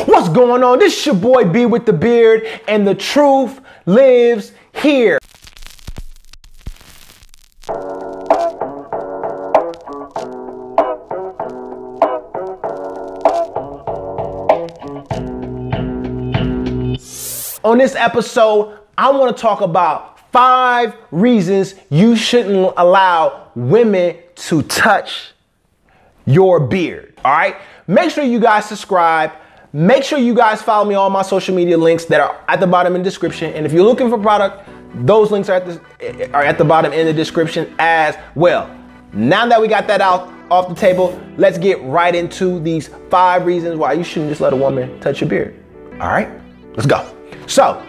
What's going on? This is your boy B with the beard, and the truth lives here. On this episode, I want to talk about 5 reasons you shouldn't allow women to touch your beard. All right? Make sure you guys subscribe. Make sure you guys follow me on all my social media links that are at the bottom in the description. And if you're looking for product, those links are at the bottom in the description as well. Now that we got that out off the table, let's get right into these 5 reasons why you shouldn't just let a woman touch your beard. All right, let's go. So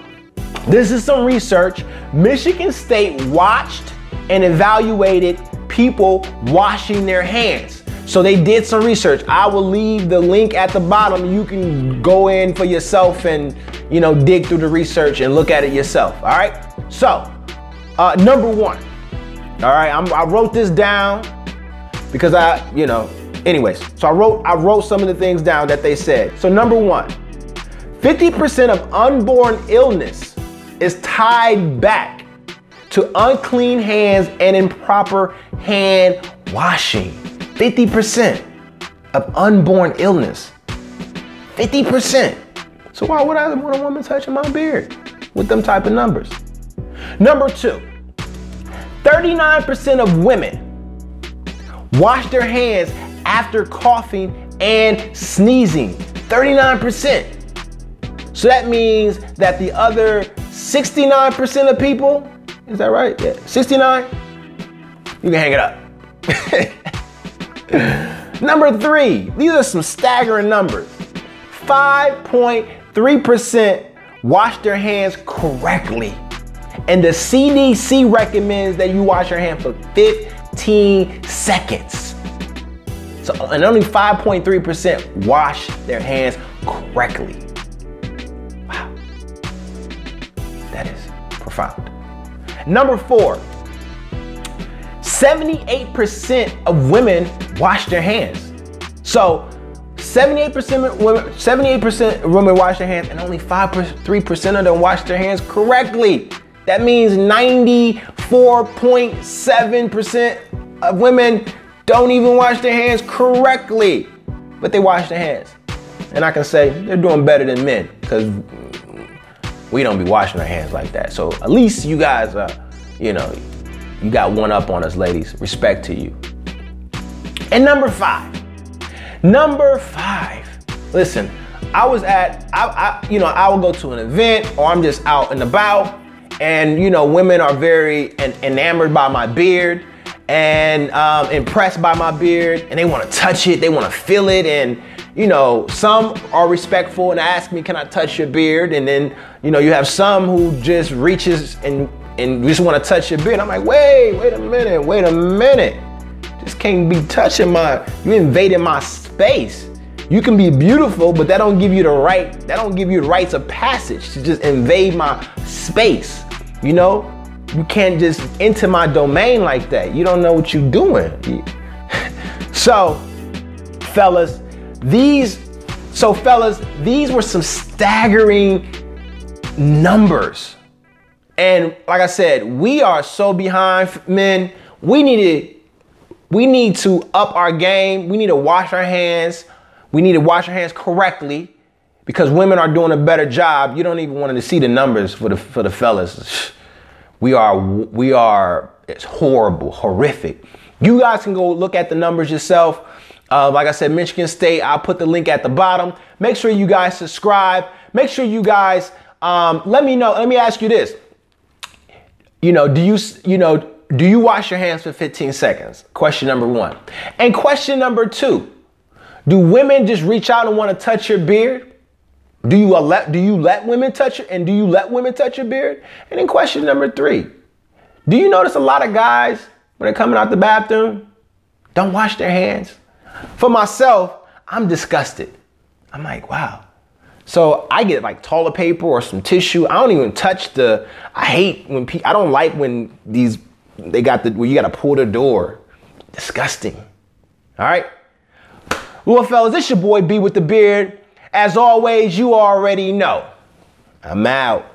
this is some research. Michigan State watched and evaluated people washing their hands. So they did some research. I will leave the link at the bottom. You can go in for yourself and, dig through the research and look at it yourself. All right. So number 1. All right. I wrote this down because anyways. So I wrote some of the things down that they said. So number 1, 50% of unborn illness is tied back to unclean hands and improper hand washing. 50% of unborn illness. 50%. So why would I want a woman touching my beard with them type of numbers? Number 2, 39% of women wash their hands after coughing and sneezing. 39%. So that means that the other 69% of people, is that right? Yeah, 69? You can hang it up. Number 3, these are some staggering numbers. 5.3% wash their hands correctly. And the CDC recommends that you wash your hands for 15 seconds. So, and only 5.3% wash their hands correctly. Wow. That is profound. Number 4, 78% of women wash their hands. So 78% of women wash their hands, and only 3% of them wash their hands correctly. That means 94.7% of women don't even wash their hands correctly, but they wash their hands. And I can say they're doing better than men because we don't be washing our hands like that. So at least you guys are, you got one up on us, ladies. Respect to you. And number 5. Listen, I will go to an event or I'm just out and about, and women are very enamored by my beard and impressed by my beard, and they want to touch it, they want to feel it, and some are respectful and ask me, can I touch your beard? And then you have some who just reaches and just want to touch your beard. I'm like, wait a minute. Just can't be touching you invading my space. You can be beautiful, but that don't give you the rights of passage to just invade my space. You can't just enter my domain like that. You don't know what you're doing. So fellas, these were some staggering numbers. And like I said, we are so behind men. We need to up our game. We need to wash our hands. We need to wash our hands correctly because women are doing a better job. You don't even want to see the numbers for the fellas. We are, it's horrible, horrific. You guys can go look at the numbers yourself. Like I said, Michigan State, I'll put the link at the bottom. Make sure you guys subscribe. Make sure you guys, let me know. Let me ask you this. Do you wash your hands for 15 seconds? Question number 1. And question number 2, do women just reach out and want to touch your beard? Do you let women touch it? And do you let women touch your beard? And then question number 3, do you notice a lot of guys when they're coming out the bathroom don't wash their hands? For myself, I'm disgusted. I'm like, wow. So I get like toilet paper or some tissue. I don't even touch I don't like when where you gotta pull the door. Disgusting. All right. Well, fellas, this your boy B with the beard. As always, you already know. I'm out.